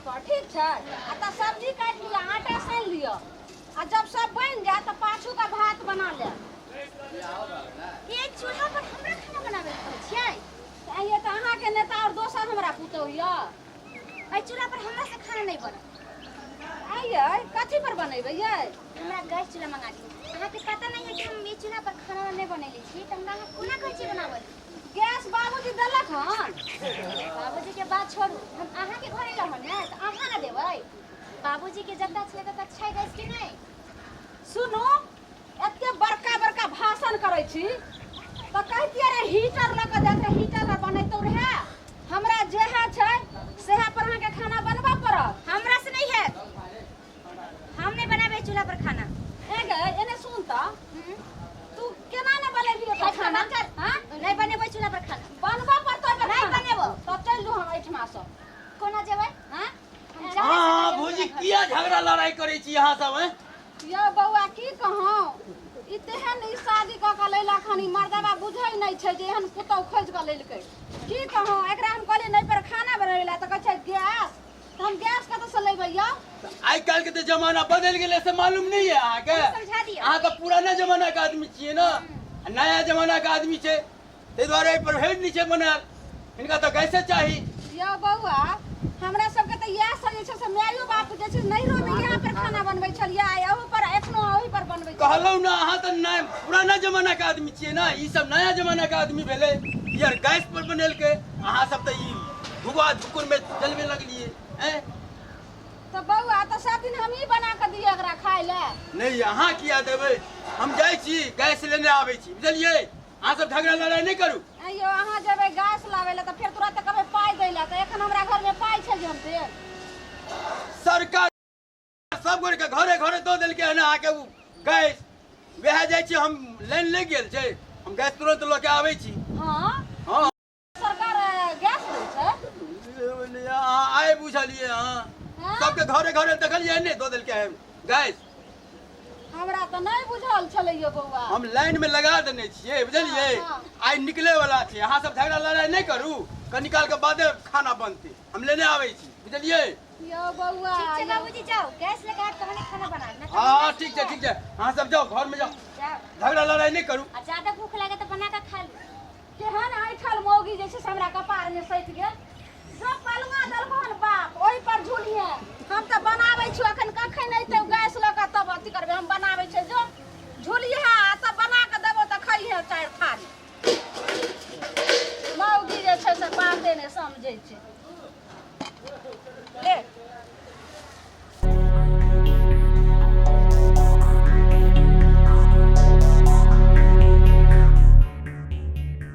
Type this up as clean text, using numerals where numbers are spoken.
पर ठीक है। आ त सब्जी काट लिया, आटा सान लिया, आ जब सब बन जाए तो पाछू का भात बना ले। ये चूल्हा पर हमरा खाना बनावे के छियै। ये तो अहाँ के नेता और दोसर हमरा पूछो हिया। ए चूल्हा पर हमरा से खाना नहीं बने। आइए कथी पर बनेबे ये? हमरा गैस चूल्हा मंगा दी। अहाँ के पता नहीं है कि हम ये चूल्हा पर खाना नहीं बनेले छी, त हमरा कोना कहै छी बनावल। गैस बाबूजी देलक हन। बाबूजी के बात छोड़ू, हम अहाँ के घरे रहन है त अहाँ ना देबै। बाबूजी के जब तक छले तक छै गैस की नहीं। सुनो एते बड़का बड़का भाषण करै छी तो कहतिए रे हीटर ल के जाते हीटर ल बनैतो रहे। हमरा जेहा छै सेहा पर अहाँ के खाना बनबा पड़त। हमरा से नहीं है, हम नहीं बनावे चूल्हा पर खाना। ए गे एने सुन त तू केना ने बनेबी त खाना? हां नहीं बनेबै चूल्हा पर खाना। बनबा पड़तै बे नहीं बनेबो तो चल दू हम एठमा से। कोना जेबै? हां हाँ भौजी किया झगड़ा लड़ाई करे छी यहाँ सब हैं? यो बौआ की कहूं ई तेहन ई शादी क के लैला खानी मर्दबा बुझै नहीं छै जे एहन पुतौ खोज के लेलकै। की कहूं एकरा हम कहली नहीं पर खाना बनैला त कहै छै गैस। त हम गैस कत से लेबै यो? आई काल के तो जमाना बदल गेले से मालूम नहीं है अहाँ के? समझा दिया। अहाँ तो पुराना जमाना के आदमी छिए ना, नया जमाना के आदमी छे ते द्वारे पर हेड नहीं छे बनाल। इनका तो कैसे चाहिए? यो बौआ हमरा सबके त इएह सब जे छै से मायो बाप जे छै नहीं रोबे यहाँ पर खाना बनबै छलिए आ ओहि पर एखनो ओहि पर बनबै छी। कहलौ ना अहाँ तो नया पुराना जमाना के आदमी छिए ना, ई सब नया जमाना के आदमी भेले। यार गैस पर बनेल के अहाँ सब तो ई धुआ धुकुर में जलवे लगलिए हैं? तो बौआ तो सब दिन हम ही बना के दिए एकरा खाए ले। नहीं अहाँ किया देबै? हम जाय छी गैस लेने आबै छी, बुझलिए? अहाँ सब झगड़ा लड़ाई नहीं करू। अयो अहाँ जेबै गैस लाबै ले त फेर तुरंत कहबै पाई दै ले, त एखन हमरा घर में पाई छै जे हम देब। सरकार सब गोरे के घरे घरे दो देलके है ना आके उ गैस वह जाय छी। हम लाइन ले गेल छै, हम गैस तुरंत ल के आबै छी। हां हां सरकार गैस दै छै। आए बुझलिए? हां सबके घरे घरे देखलिए ने दो देलके है गैस। हमरा तो नहीं बुझल छले यो बौआ। हम लाइन में लगा देने छिए, बुझलिए? आई निकले वाला छै। अहाँ सब झगड़ा लड़ाई नहीं करू, कनी काल के बादे खाना बनते। हम लेने आबै छी, बुझलिए? यो बौआ ठीक है बाबूजी जाओ गैस लेके आ तहने खाना बना ना। हां ठीक है ठीक है। अहाँ सब जाओ घर में जाओ, जाओ। झगड़ा लड़ाई नहीं करू। आ ज्यादा भूख लगे तो बना के खा लो। केहन ऐठल मौगी जे छै से हमरा कपार में सटि गेल। जो पलवा दलबहन बाप ओहि पर झूलिए। हम त बनाबै छी अखन कखन एतै गैस ल के तब अथी करबै। हम बनाबै छै जो झूलिए आ तब बना के देबो त खइहे चारि थारी। मौगी जे छै से बाते ने समझै छै।